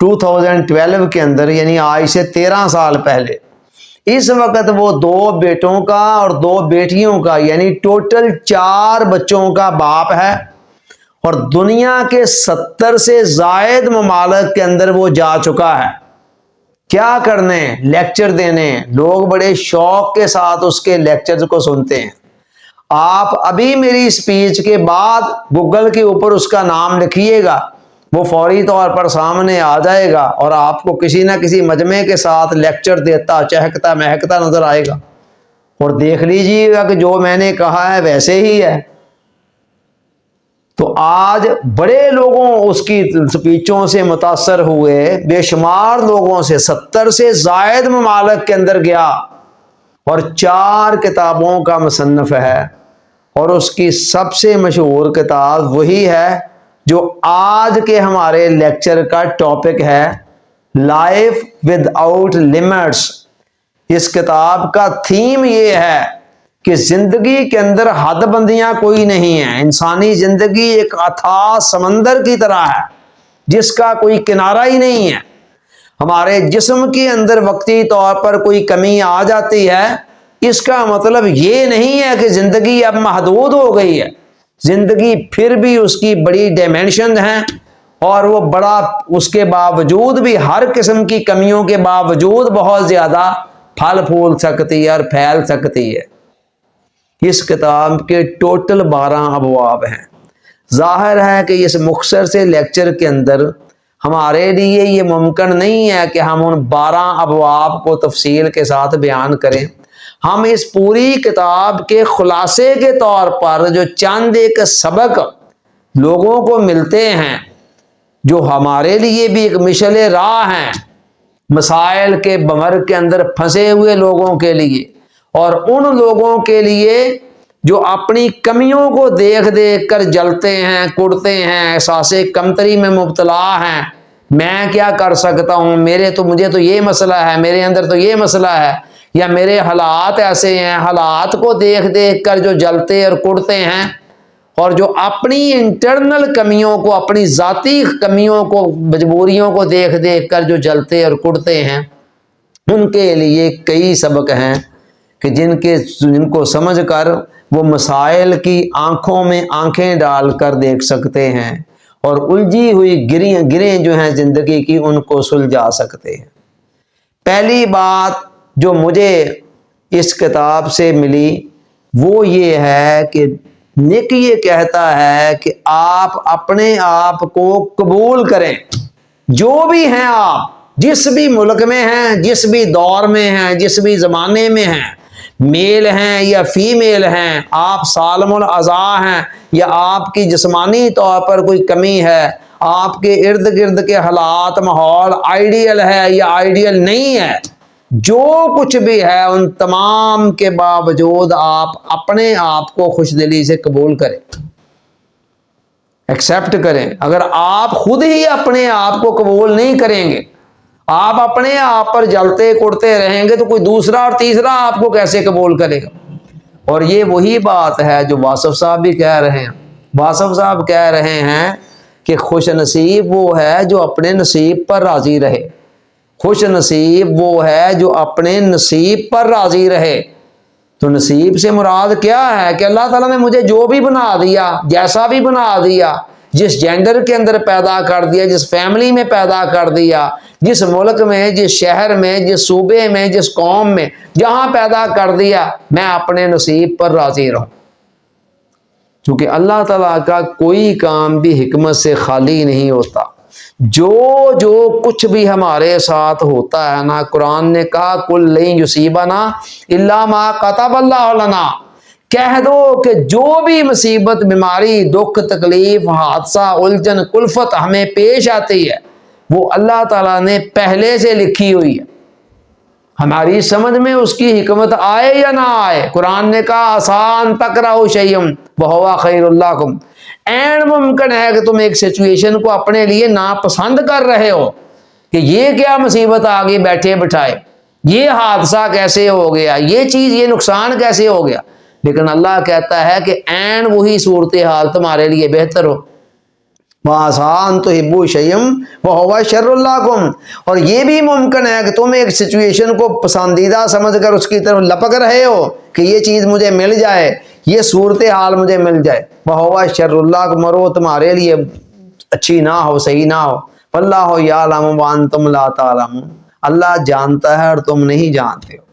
2012 کے اندر، یعنی آج سے 13 سال پہلے، اس وقت وہ 2 بیٹوں کا اور 2 بیٹیوں کا یعنی ٹوٹل 4 بچوں کا باپ ہے، اور دنیا کے 70 سے زائد ممالک کے اندر وہ جا چکا ہے۔ کیا کرنے؟ لیکچر دینے۔ لوگ بڑے شوق کے ساتھ اس کے لیکچر کو سنتے ہیں۔ آپ ابھی میری اسپیچ کے بعد گوگل کے اوپر اس کا نام لکھیے گا، وہ فوری طور پر سامنے آ جائے گا، اور آپ کو کسی نہ کسی مجمع کے ساتھ لیکچر دیتا چہکتا مہکتا نظر آئے گا، اور دیکھ لیجئے گا کہ جو میں نے کہا ہے ویسے ہی ہے۔ تو آج بڑے لوگوں اس کی سپیچوں سے متاثر ہوئے، بے شمار لوگوں سے، 70 سے زائد ممالک کے اندر گیا، اور 4 کتابوں کا مصنف ہے، اور اس کی سب سے مشہور کتاب وہی ہے جو آج کے ہمارے لیکچر کا ٹاپک ہے، لائف ود آؤٹ لمٹس۔ اس کتاب کا تھیم یہ ہے کہ زندگی کے اندر حد بندیاں کوئی نہیں ہیں۔ انسانی زندگی ایک اتھاہ سمندر کی طرح ہے جس کا کوئی کنارہ ہی نہیں ہے۔ ہمارے جسم کے اندر وقتی طور پر کوئی کمی آ جاتی ہے، اس کا مطلب یہ نہیں ہے کہ زندگی اب محدود ہو گئی ہے۔ زندگی پھر بھی اس کی بڑی ڈائمینشن ہے، اور وہ بڑا اس کے باوجود بھی، ہر قسم کی کمیوں کے باوجود بہت زیادہ پھل پھول سکتی ہے اور پھیل سکتی ہے۔ اس کتاب کے ٹوٹل 12 ابواب ہیں۔ ظاہر ہے کہ اس مختصر سے لیکچر کے اندر ہمارے لیے یہ ممکن نہیں ہے کہ ہم ان 12 ابواب کو تفصیل کے ساتھ بیان کریں۔ ہم اس پوری کتاب کے خلاصے کے طور پر جو چند ایک سبق لوگوں کو ملتے ہیں، جو ہمارے لیے بھی ایک مشعل راہ ہیں مسائل کے بمر کے اندر پھنسے ہوئے لوگوں کے لیے، اور ان لوگوں کے لیے جو اپنی کمیوں کو دیکھ دیکھ کر جلتے ہیں، کڑتے ہیں، احساس کمتری میں مبتلا ہیں۔ میں کیا کر سکتا ہوں، مجھے تو یہ مسئلہ ہے، میرے اندر تو یہ مسئلہ ہے، یا میرے حالات ایسے ہیں۔ حالات کو دیکھ دیکھ کر جو جلتے اور کڑتے ہیں، اور جو اپنی انٹرنل کمیوں کو، اپنی ذاتی کمیوں کو، مجبوریوں کو دیکھ دیکھ کر جو جلتے اور کڑتے ہیں، ان کے لیے کئی سبق ہیں کہ جن کو سمجھ کر وہ مسائل کی آنکھوں میں آنکھیں ڈال کر دیکھ سکتے ہیں، اور الجھی ہوئی گریں جو ہیں زندگی کی، ان کو سلجھا سکتے ہیں۔ پہلی بات جو مجھے اس کتاب سے ملی وہ یہ ہے کہ نک یہ کہتا ہے کہ آپ اپنے آپ کو قبول کریں، جو بھی ہیں آپ، جس بھی ملک میں ہیں، جس بھی دور میں ہیں، جس بھی زمانے میں ہیں، میل ہیں یا فیمیل ہیں، آپ سالم الاعضاء ہیں یا آپ کی جسمانی طور پر کوئی کمی ہے، آپ کے ارد گرد کے حالات ماحول آئیڈیل ہے یا آئیڈیل نہیں ہے، جو کچھ بھی ہے، ان تمام کے باوجود آپ اپنے آپ کو خوش دلی سے قبول کریں، ایکسیپٹ کریں۔ اگر آپ خود ہی اپنے آپ کو قبول نہیں کریں گے، آپ اپنے آپ پر جلتے کڑتے رہیں گے، تو کوئی دوسرا اور تیسرا آپ کو کیسے قبول کرے گا؟ اور یہ وہی بات ہے جو واصف صاحب بھی کہہ رہے ہیں۔ واصف صاحب کہہ رہے ہیں کہ خوش نصیب وہ ہے جو اپنے نصیب پر راضی رہے۔ خوش نصیب وہ ہے جو اپنے نصیب پر راضی رہے۔ تو نصیب سے مراد کیا ہے؟ کہ اللہ تعالیٰ نے مجھے جو بھی بنا دیا، جیسا بھی بنا دیا، جس جینڈر کے اندر پیدا کر دیا، جس فیملی میں پیدا کر دیا، جس ملک میں، جس شہر میں، جس صوبے میں، جس قوم میں، جہاں پیدا کر دیا، میں اپنے نصیب پر راضی رہوں۔ کیونکہ اللہ تعالیٰ کا کوئی کام بھی حکمت سے خالی نہیں ہوتا۔ جو کچھ بھی ہمارے ساتھ ہوتا ہے نا، قرآن نے کہا کل لن یصیبنا الا ما کتب اللہ لنا، کہہ دو کہ جو بھی مصیبت، بیماری، دکھ، تکلیف، حادثہ، الجھن، کلفت ہمیں پیش آتی ہے، وہ اللہ تعالیٰ نے پہلے سے لکھی ہوئی ہے۔ ہماری سمجھ میں اس کی حکمت آئے یا نہ آئے، قرآن نے کہا آسان تکرہوا شیئا وہو خیر لکم، این ممکن ہے کہ تم ایک سچویشن کو اپنے لیے ناپسند کر رہے ہو کہ یہ کیا مصیبت آ گئی بیٹھے بٹھائے، یہ حادثہ کیسے ہو گیا، یہ چیز، یہ نقصان کیسے ہو گیا، لیکن اللہ کہتا ہے کہ این وہی صورتحال تمہارے لیے بہتر ہو۔ وَعَسَىٰ أَن تُحِبُّوا شَيْئًا وَهُوَ شَرٌّ لَكُمْ، اور یہ بھی ممکن ہے کہ تم ایک سچویشن کو پسندیدہ سمجھ کر اس کی طرف لپک رہے ہو کہ یہ چیز مجھے مل جائے، یہ صورتحال مجھے مل جائے، وَهُوَ شَرٌّ لَكُمْ، اور وہ تمہارے لیے اچھی نہ ہو، صحیح نہ ہو، وَاللَّهُ يَعْلَمُ وَأَنتُمْ لَا تَعْلَمُونَ، اللہ جانتا ہے اور تم نہیں جانتے ہو۔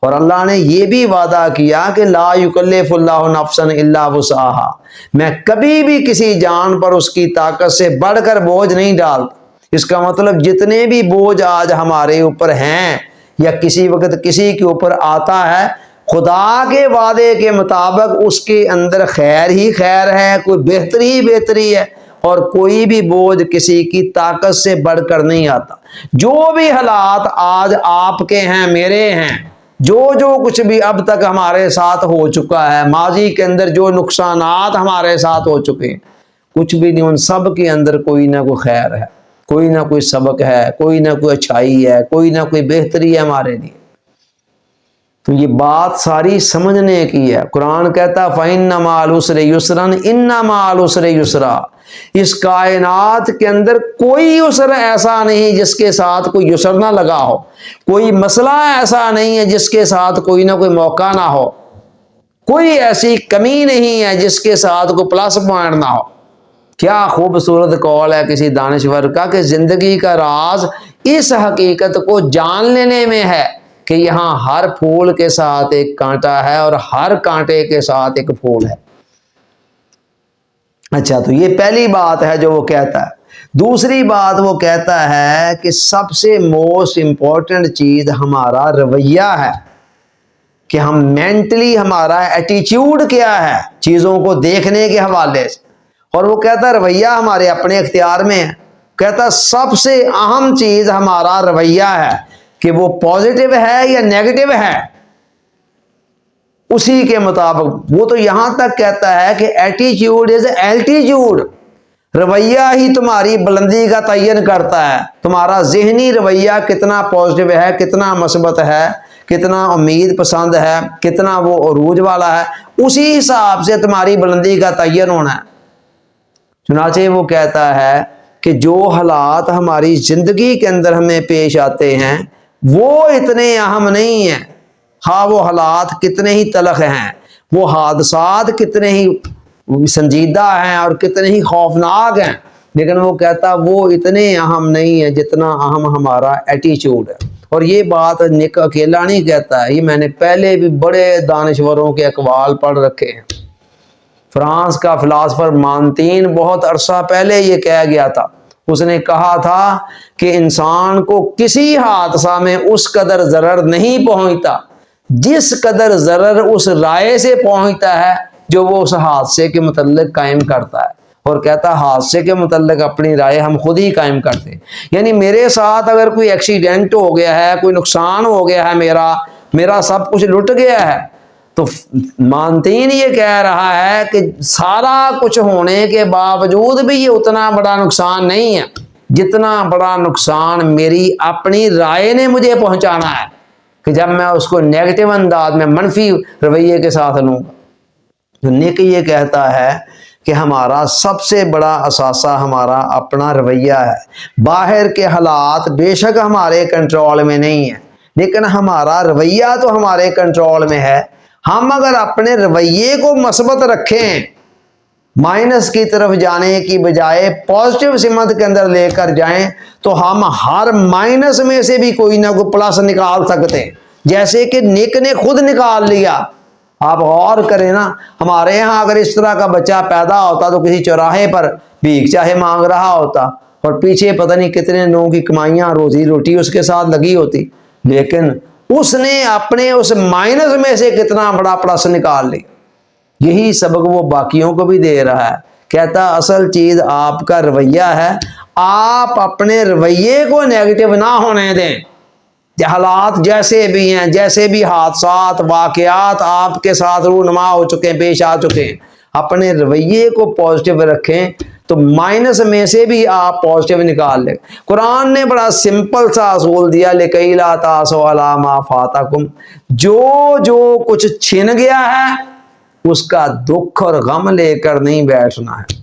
اور اللہ نے یہ بھی وعدہ کیا کہ لا یکلف اللہ نفسا الا وسعها، میں کبھی بھی کسی جان پر اس کی طاقت سے بڑھ کر بوجھ نہیں ڈالتا۔ اس کا مطلب جتنے بھی بوجھ آج ہمارے اوپر ہیں یا کسی وقت کسی کے اوپر آتا ہے، خدا کے وعدے کے مطابق اس کے اندر خیر ہی خیر ہے، کوئی بہتری ہی بہتری ہے، اور کوئی بھی بوجھ کسی کی طاقت سے بڑھ کر نہیں آتا۔ جو بھی حالات آج آپ کے ہیں، میرے ہیں، جو کچھ بھی اب تک ہمارے ساتھ ہو چکا ہے، ماضی کے اندر جو نقصانات ہمارے ساتھ ہو چکے ہیں، کچھ بھی نہیں، ان سب کے اندر کوئی نہ کوئی خیر ہے، کوئی نہ کوئی سبق ہے، کوئی نہ کوئی اچھائی ہے، کوئی نہ کوئی بہتری ہے ہمارے لیے۔ تو یہ بات ساری سمجھنے کی ہے۔ قرآن کہتا فَإِنَّ مَعَ الْعُسْرِ يُسْرًا إِنَّ مَعَ الْعُسْرِ يُسْرًا، اس کائنات کے اندر کوئی عسر ایسا نہیں جس کے ساتھ کوئی یسر نہ لگا ہو، کوئی مسئلہ ایسا نہیں ہے جس کے ساتھ کوئی نہ کوئی موقع نہ ہو، کوئی ایسی کمی نہیں ہے جس کے ساتھ کوئی پلس پوائنٹ نہ ہو۔ کیا خوبصورت قول ہے کسی دانشور کا کہ زندگی کا راز اس حقیقت کو جان لینے میں ہے کہ یہاں ہر پھول کے ساتھ ایک کانٹا ہے اور ہر کانٹے کے ساتھ ایک پھول ہے۔ اچھا، تو یہ پہلی بات ہے جو وہ کہتا ہے۔ دوسری بات وہ کہتا ہے کہ سب سے موسٹ امپورٹنٹ چیز ہمارا رویہ ہے، کہ ہم مینٹلی ہمارا ایٹیچیوڈ کیا ہے چیزوں کو دیکھنے کے حوالے سے، اور وہ کہتا ہے رویہ ہمارے اپنے اختیار میں ہے۔ کہتا سب سے اہم چیز ہمارا رویہ ہے کہ وہ پازیٹیو ہے یا نیگیٹو ہے، اسی کے مطابق۔ وہ تو یہاں تک کہتا ہے کہ ایٹیچیوڈ از الٹیچیوڈ، رویہ ہی تمہاری بلندی کا تعین کرتا ہے، تمہارا ذہنی رویہ کتنا پازیٹیو ہے، کتنا مثبت ہے، کتنا امید پسند ہے، کتنا وہ عروج والا ہے، اسی حساب سے تمہاری بلندی کا تعین ہونا ہے۔ چنانچہ وہ کہتا ہے کہ جو حالات ہماری زندگی کے اندر ہمیں پیش آتے ہیں وہ اتنے اہم نہیں ہیں، ہاں وہ حالات کتنے ہی تلخ ہیں، وہ حادثات کتنے ہی سنجیدہ ہیں اور کتنے ہی خوفناک ہیں، لیکن وہ کہتا وہ اتنے اہم نہیں ہیں جتنا اہم ہمارا ایٹیچیوڈ ہے۔ اور یہ بات نک اکیلا نہیں کہتا ہے، یہ میں نے پہلے بھی بڑے دانشوروں کے اقوال پڑھ رکھے ہیں۔ فرانس کا فلاسفر مانتین بہت عرصہ پہلے یہ کہہ گیا تھا، اس نے کہا تھا کہ انسان کو کسی حادثہ میں اس قدر ضرر نہیں پہنچتا جس قدر ضرر اس رائے سے پہنچتا ہے جو وہ اس حادثے کے متعلق قائم کرتا ہے۔ اور کہتا حادثے کے متعلق اپنی رائے ہم خود ہی قائم کرتے ہیں، یعنی میرے ساتھ اگر کوئی ایکسیڈنٹ ہو گیا ہے، کوئی نقصان ہو گیا ہے، میرا سب کچھ لٹ گیا ہے، تو مانتین یہ کہہ رہا ہے کہ سارا کچھ ہونے کے باوجود بھی یہ اتنا بڑا نقصان نہیں ہے جتنا بڑا نقصان میری اپنی رائے نے مجھے پہنچانا ہے، کہ جب میں اس کو نیگیٹو انداز میں منفی رویے کے ساتھ لوں گا۔ تو نیک یہ کہتا ہے کہ ہمارا سب سے بڑا اثاثہ ہمارا اپنا رویہ ہے۔ باہر کے حالات بے شک ہمارے کنٹرول میں نہیں ہیں، لیکن ہمارا رویہ تو ہمارے کنٹرول میں ہے۔ ہم اگر اپنے رویے کو مثبت رکھیں، مائنس کی طرف جانے کی بجائے پازیٹیو سمت کے اندر لے کر جائیں، تو ہم ہر مائنس میں سے بھی کوئی نہ کوئی پلس نکال سکتے ہیں، جیسے کہ نیک نے خود نکال لیا۔ آپ غور کریں نا، ہمارے یہاں اگر اس طرح کا بچہ پیدا ہوتا تو کسی چوراہے پر بھیک چاہے مانگ رہا ہوتا اور پیچھے پتہ نہیں کتنے لوگوں کی کمائیاں روزی روٹی اس کے ساتھ لگی ہوتی، لیکن اس نے اپنے اس مائنس میں سے کتنا بڑا پلس نکال لی۔ یہی سبق وہ باقیوں کو بھی دے رہا ہے، کہتا اصل چیز آپ کا رویہ ہے، آپ اپنے رویے کو نیگیٹو نہ ہونے دیں۔ حالات جیسے بھی ہیں، جیسے بھی حادثات واقعات آپ کے ساتھ رونما ہو چکے ہیں، پیش آ چکے ہیں، اپنے رویے کو پازیٹیو رکھیں تو مائنس میں سے بھی آپ پازیٹیو نکال لیں۔ قرآن نے بڑا سمپل سا اصول دیا، لِكَيْ لَا تَأْسَوْا عَلَىٰ مَا فَاتَكُمْ، جو کچھ چھن گیا ہے اس کا دکھ اور غم لے کر نہیں بیٹھنا ہے،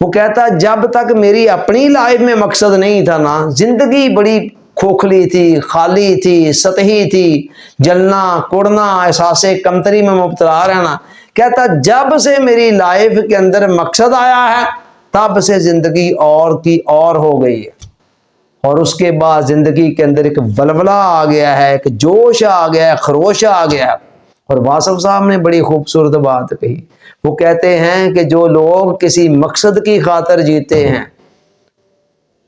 وہ کہتا جب تک میری اپنی لائف میں مقصد نہیں تھا نا، زندگی بڑی کھوکھلی تھی، خالی تھی، سطحی تھی، جلنا کوڑنا، احساس کمتری میں مبتلا رہنا۔ کہتا جب سے میری لائف کے اندر مقصد آیا ہے تب سے زندگی اور کی اور ہو گئی ہے، اور اس کے بعد زندگی کے اندر ایک ولولہ آ گیا ہے، ایک جوش آ گیا ہے، خروش آ گیا ہے۔ اور واصف صاحب نے بڑی خوبصورت بات کہی، وہ کہتے ہیں کہ جو لوگ کسی مقصد کی خاطر جیتے ہیں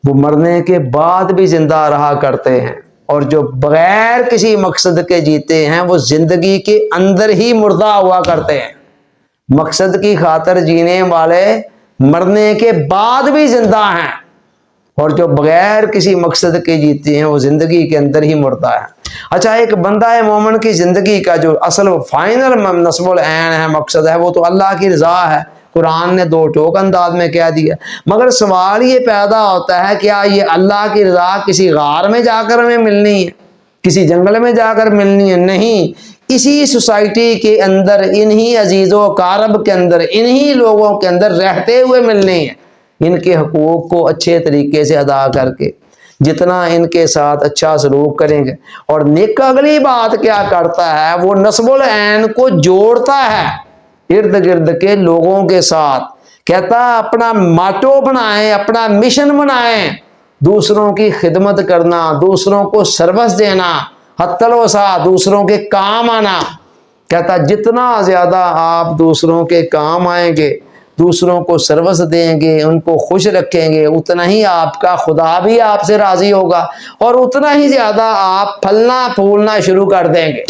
وہ مرنے کے بعد بھی زندہ رہا کرتے ہیں، اور جو بغیر کسی مقصد کے جیتے ہیں وہ زندگی کے اندر ہی مردہ ہوا کرتے ہیں۔ مقصد کی خاطر جینے والے مرنے کے بعد بھی زندہ ہیں، اور جو بغیر کسی مقصد کے جیتے ہیں وہ زندگی کے اندر ہی مردہ ہے۔ اچھا، ایک بندہ مومن کی زندگی کا جو اصل فائنل نصب العین ہے، مقصد ہے، وہ تو اللہ کی رضا ہے۔ قرآن نے دو ٹوک انداز میں کہہ دیا، مگر سوال یہ پیدا ہوتا ہے کیا یہ اللہ کی رضا کسی غار میں جا کر ہمیں ملنی ہے، کسی جنگل میں جا کر ملنی ہے؟ نہیں، اسی سوسائٹی کے اندر، انہی عزیز و اقارب کے اندر، انہی لوگوں کے اندر رہتے ہوئے ملنی ہے، ان کے حقوق کو اچھے طریقے سے ادا کر کے، جتنا ان کے ساتھ اچھا سلوک کریں گے۔ اور نیک اگلی بات کیا کرتا ہے، وہ نصب العین کو جوڑتا ہے ارد گرد کے لوگوں کے ساتھ۔ کہتا اپنا ماٹو بنائیں، اپنا مشن بنائیں، دوسروں کی خدمت کرنا، دوسروں کو سروس دینا، حتی الوسع دوسروں کے کام آنا۔ کہتا جتنا زیادہ آپ دوسروں کے کام آئیں گے، دوسروں کو سروس دیں گے، ان کو خوش رکھیں گے، اتنا ہی آپ کا خدا بھی آپ سے راضی ہوگا، اور اتنا ہی زیادہ آپ پھلنا پھولنا شروع کر دیں گے۔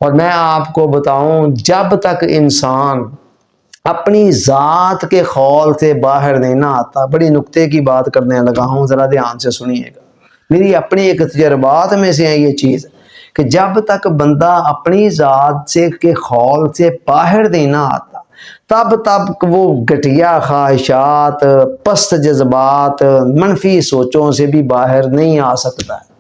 اور میں آپ کو بتاؤں، جب تک انسان اپنی ذات کے خول سے باہر نہیں نہ آتا، بڑی نکتے کی بات کرنے لگا ہوں، ذرا دھیان سے سنیے گا، میری اپنی ایک تجربات میں سے ہے یہ چیز، کہ جب تک بندہ اپنی ذات سے کے خول سے باہر نہیں نہ آتا، تب وہ گھٹیا خواہشات، پست جذبات، منفی سوچوں سے بھی باہر نہیں آ سکتا ہے۔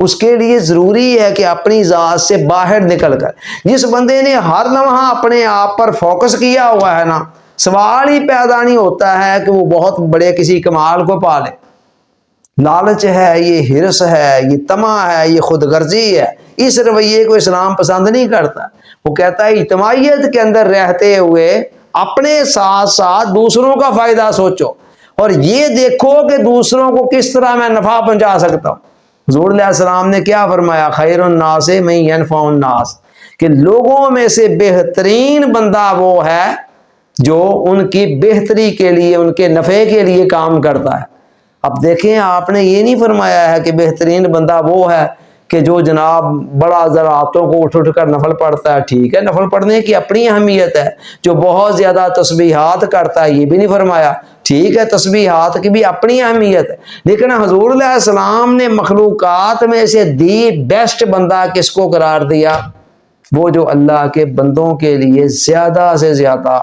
اس کے لیے ضروری ہے کہ اپنی ذات سے باہر نکل کر، جس بندے نے ہر لمحہ اپنے آپ پر فوکس کیا ہوا ہے نا، سوال ہی پیدا نہیں ہوتا ہے کہ وہ بہت بڑے کسی کمال کو پالے۔ لالچ ہے، یہ حرص ہے، یہ طمع ہے، یہ خود غرضی ہے، اس رویے کو اسلام پسند نہیں کرتا۔ وہ کہتا ہے اجتماعیت کے اندر رہتے ہوئے اپنے ساتھ ساتھ دوسروں کا فائدہ سوچو، اور یہ دیکھو کہ دوسروں کو کس طرح میں نفع پہنچا سکتا ہوں۔ حضور علیہ السلام نے کیا فرمایا؟ خیر الناس من ینفع الناس، کہ لوگوں میں سے بہترین بندہ وہ ہے جو ان کی بہتری کے لیے، ان کے نفع کے لیے کام کرتا ہے۔ اب دیکھیں، آپ نے یہ نہیں فرمایا ہے کہ بہترین بندہ وہ ہے کہ جو جناب بڑا راتوں کو اٹھ کر نفل پڑھتا ہے۔ ٹھیک ہے، نفل پڑھنے کی اپنی اہمیت ہے، جو بہت زیادہ تسبیحات کرتا ہے، یہ بھی نہیں فرمایا۔ ٹھیک ہے، تسبیحات کی بھی اپنی اہمیت ہے، لیکن حضور علیہ السلام نے مخلوقات میں سے دی بیسٹ بندہ کس کو قرار دیا؟ وہ جو اللہ کے بندوں کے لیے زیادہ سے زیادہ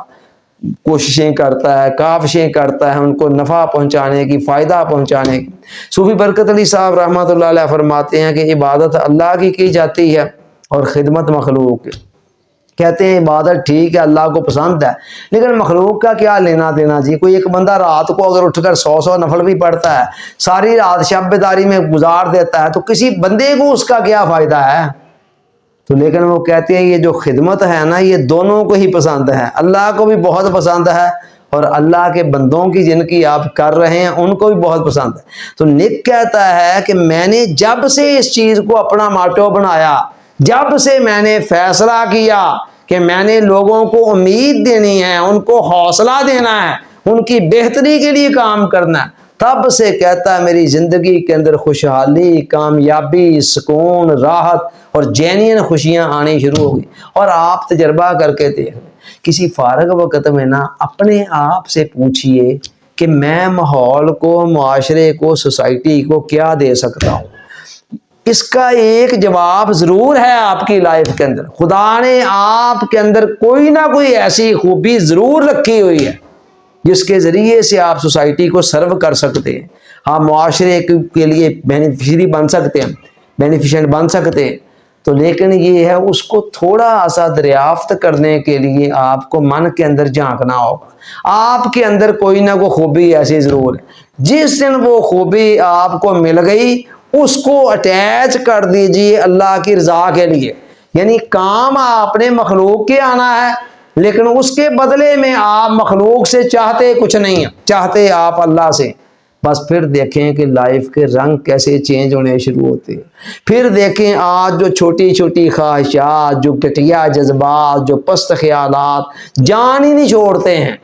کوششیں کرتا ہے، کاوشیں کرتا ہے، ان کو نفع پہنچانے کی، فائدہ پہنچانے کی۔ صوفی برکت علی صاحب رحمۃ اللہ علیہ فرماتے ہیں کہ عبادت اللہ کی جاتی ہے اور خدمت مخلوق کی۔ کہتے ہیں عبادت ٹھیک ہے، اللہ کو پسند ہے، لیکن مخلوق کا کیا لینا دینا جی؟ کوئی ایک بندہ رات کو اگر اٹھ کر 100 نفل بھی پڑھتا ہے، ساری رات شب بیداری میں گزار دیتا ہے، تو کسی بندے کو اس کا کیا فائدہ ہے؟ تو لیکن وہ کہتے ہیں یہ جو خدمت ہے نا، یہ دونوں کو ہی پسند ہے، اللہ کو بھی بہت پسند ہے، اور اللہ کے بندوں کی جن کی آپ کر رہے ہیں ان کو بھی بہت پسند ہے۔ تو نک کہتا ہے کہ میں نے جب سے اس چیز کو اپنا ماٹو بنایا، جب سے میں نے فیصلہ کیا کہ میں نے لوگوں کو امید دینی ہے، ان کو حوصلہ دینا ہے، ان کی بہتری کے لیے کام کرنا ہے، تب سے کہتا ہے میری زندگی کے اندر خوشحالی، کامیابی، سکون، راحت اور جینین خوشیاں آنی شروع ہو گئی۔ اور آپ تجربہ کر کے دیکھ لیں، کسی فارغ وقت میں نا اپنے آپ سے پوچھئے کہ میں ماحول کو، معاشرے کو، سوسائٹی کو کیا دے سکتا ہوں؟ اس کا ایک جواب ضرور ہے آپ کی لائف کے اندر۔ خدا نے آپ کے اندر کوئی نہ کوئی ایسی خوبی ضرور رکھی ہوئی ہے جس کے ذریعے سے آپ سوسائٹی کو سرو کر سکتے ہیں، آپ معاشرے کے لیے بینیفیشری بن سکتے ہیں، بینیفیشنٹ بن سکتے ہیں۔ تو لیکن یہ ہے اس کو تھوڑا سا دریافت کرنے کے لیے آپ کو من کے اندر جھانکنا ہوگا۔ آپ کے اندر کوئی نہ کوئی خوبی ایسی ضرور ہے، جس دن وہ خوبی آپ کو مل گئی اس کو اٹیچ کر دیجئے اللہ کی رضا کے لیے، یعنی کام آپ نے مخلوق کے آنا ہے لیکن اس کے بدلے میں آپ مخلوق سے چاہتے کچھ نہیں ہیں، چاہتے آپ اللہ سے۔ بس پھر دیکھیں کہ لائف کے رنگ کیسے چینج ہونے شروع ہوتے ہیں۔ پھر دیکھیں آج جو چھوٹی چھوٹی خواہشات، جو گھٹیا جذبات، جو پست خیالات جان ہی نہیں چھوڑتے ہیں،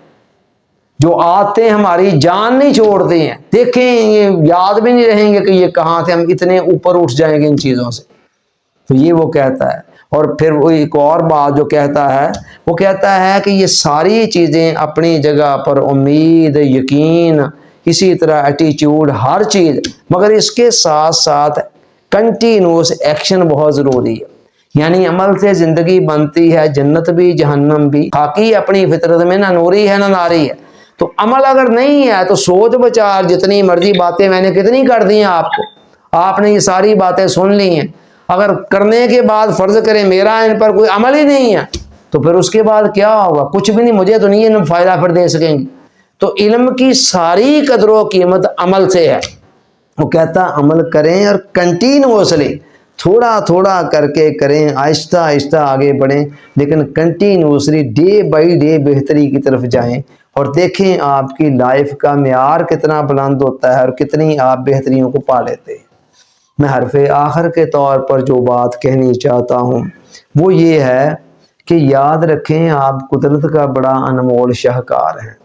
جو آتے ہماری جان نہیں چھوڑتے ہیں، دیکھیں یہ یاد بھی نہیں رہیں گے کہ یہ کہاں تھے، ہم اتنے اوپر اٹھ جائیں گے ان چیزوں سے۔ تو یہ وہ کہتا ہے، اور پھر وہ ایک اور بات جو کہتا ہے، وہ کہتا ہے کہ یہ ساری چیزیں اپنی جگہ پر، امید، یقین، اسی طرح ایٹیچیوڈ، ہر چیز، مگر اس کے ساتھ ساتھ کنٹینیوس ایکشن بہت ضروری ہے۔ یعنی عمل سے زندگی بنتی ہے، جنت بھی جہنم بھی، خاکی اپنی فطرت میں نہ نوری ہے نہ ناری ہے۔ تو عمل اگر نہیں ہے تو سوچ بچار جتنی مرضی باتیں میں نے کتنی کر دی ہیں آپ کو، آپ نے یہ ساری باتیں سن لی ہیں، اگر کرنے کے بعد فرض کریں میرا ان پر کوئی عمل ہی نہیں ہے تو پھر اس کے بعد کیا ہوگا؟ کچھ بھی نہیں، مجھے تو نہیں یہ فائدہ پھر دے سکیں گے۔ تو علم کی ساری قدر و قیمت عمل سے ہے۔ وہ کہتا عمل کریں اور کنٹینیوسلی، تھوڑا تھوڑا کر کے کریں، آہستہ آہستہ آگے بڑھیں، لیکن کنٹینیوسلی ڈے بائی ڈے بہتری کی طرف جائیں، اور دیکھیں آپ کی لائف کا معیار کتنا بلند ہوتا ہے اور کتنی آپ بہتریوں کو پا لیتے ہیں۔ میں حرف آخر کے طور پر جو بات کہنی چاہتا ہوں وہ یہ ہے کہ یاد رکھیں آپ قدرت کا بڑا انمول شاہکار ہیں۔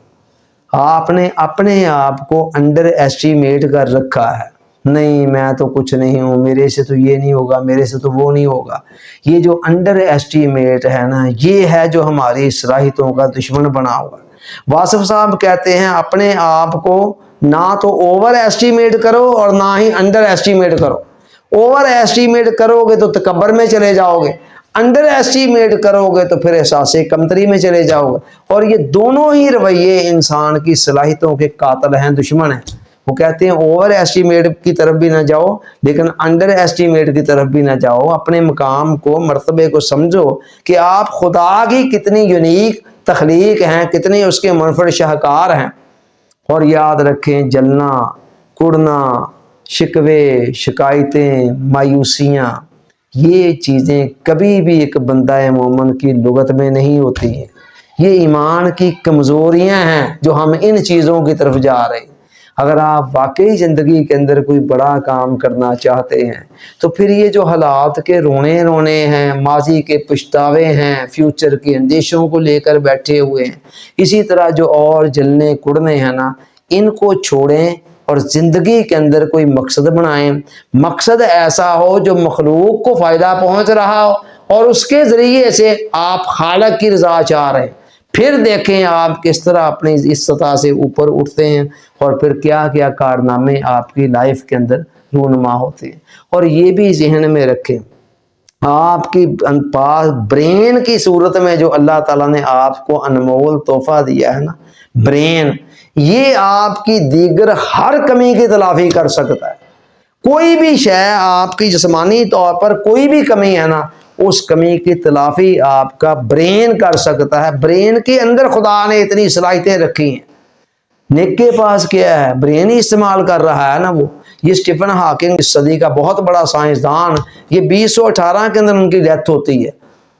آپ نے اپنے آپ کو انڈر ایسٹیمیٹ کر رکھا ہے، نہیں میں تو کچھ نہیں ہوں، میرے سے تو یہ نہیں ہوگا، میرے سے تو وہ نہیں ہوگا۔ یہ جو انڈر ایسٹیمیٹ ہے نا، یہ ہے جو ہماری صلاحیتوں کا دشمن بنا ہوا ہے۔ واصف صاحب کہتے ہیں اپنے آپ کو نہ تو اوور ایسٹیمیٹ کرو اور نہ ہی انڈر ایسٹیمیٹ کرو۔ اوور ایسٹیمیٹ کرو گے تو تکبر میں چلے جاؤ گے، انڈر ایسٹیمیٹ کرو گے تو پھر احساس کمتری میں چلے جاؤ گے، اور یہ دونوں ہی رویے انسان کی صلاحیتوں کے قاتل ہیں، دشمن ہیں۔ وہ کہتے ہیں اوور ایسٹیمیٹ کی طرف بھی نہ جاؤ لیکن انڈر ایسٹیمیٹ کی طرف بھی نہ جاؤ، اپنے مقام کو، مرتبے کو سمجھو کہ آپ خدا کی کتنی یونیک تخلیق ہیں، کتنے اس کے منفرد شاہکار ہیں۔ اور یاد رکھیں جلنا، کڑنا، شکوے، شکایتیں، مایوسیاں، یہ چیزیں کبھی بھی ایک بندہ مومن کی لغت میں نہیں ہوتی ہیں۔ یہ ایمان کی کمزوریاں ہیں جو ہم ان چیزوں کی طرف جا رہے ہیں۔ اگر آپ واقعی زندگی کے اندر کوئی بڑا کام کرنا چاہتے ہیں تو پھر یہ جو حالات کے رونے رونے ہیں، ماضی کے پچھتاوے ہیں، فیوچر کے اندیشوں کو لے کر بیٹھے ہوئے ہیں، اسی طرح جو اور جلنے کڑنے ہیں نا، ان کو چھوڑیں اور زندگی کے اندر کوئی مقصد بنائیں۔ مقصد ایسا ہو جو مخلوق کو فائدہ پہنچ رہا ہو اور اس کے ذریعے سے آپ خالق کی رضا چاہ رہے ہیں۔ پھر دیکھیں آپ کس طرح اپنی اس سطح سے اوپر اٹھتے ہیں اور پھر کیا کیا کارنامے آپ کی لائف کے اندر رونما ہوتے ہیں۔ اور یہ بھی ذہن میں رکھیں، آپ کی پاس برین کی صورت میں جو اللہ تعالیٰ نے آپ کو انمول تحفہ دیا ہے نا، برین، یہ آپ کی دیگر ہر کمی کی تلافی کر سکتا ہے۔ کوئی بھی شے آپ کی جسمانی طور پر کوئی بھی کمی ہے نا، اس کمی کی تلافی آپ کا برین کر سکتا ہے۔ برین کے اندر خدا نے اتنی صلاحیتیں رکھی ہیں۔ نیک کے پاس کیا ہے؟ برین ہی استعمال کر رہا ہے نا وہ۔ یہ اسٹیفن ہاکنگ اس صدی کا بہت بڑا سائنسدان، یہ 2018 کے اندر ان کی ڈیتھ ہوتی ہے،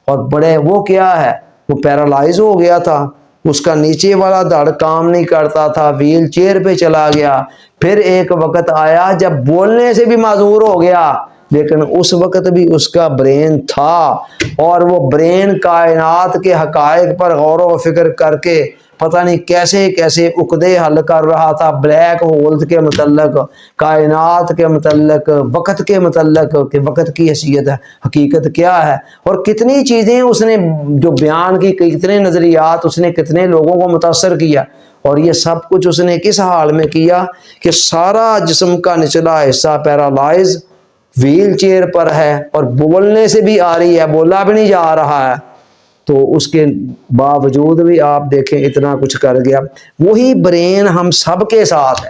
اور بڑے وہ کیا ہے، وہ پیرالائز ہو گیا تھا، اس کا نیچے والا دھڑ کام نہیں کرتا تھا، ویل چیئر پہ چلا گیا۔ پھر ایک وقت آیا جب بولنے سے بھی معذور ہو گیا، لیکن اس وقت بھی اس کا برین تھا، اور وہ برین کائنات کے حقائق پر غور و فکر کر کے پتہ نہیں کیسے کیسے عقدے حل کر رہا تھا، بلیک ہولز کے متعلق، کائنات کے متعلق، وقت کے متعلق، کہ وقت کی حیثیت ہے، حقیقت کیا ہے، اور کتنی چیزیں اس نے جو بیان کی، کتنے نظریات اس نے کتنے لوگوں کو متاثر کیا۔ اور یہ سب کچھ اس نے کس حال میں کیا کہ سارا جسم کا نچلا حصہ پیرالائز، ویل چیئر پر ہے، اور بولنے سے بھی آ رہی ہے، بولا بھی نہیں جا رہا ہے، تو اس کے باوجود بھی آپ دیکھیں اتنا کچھ کر گیا۔ وہی برین ہم سب کے ساتھ ہے،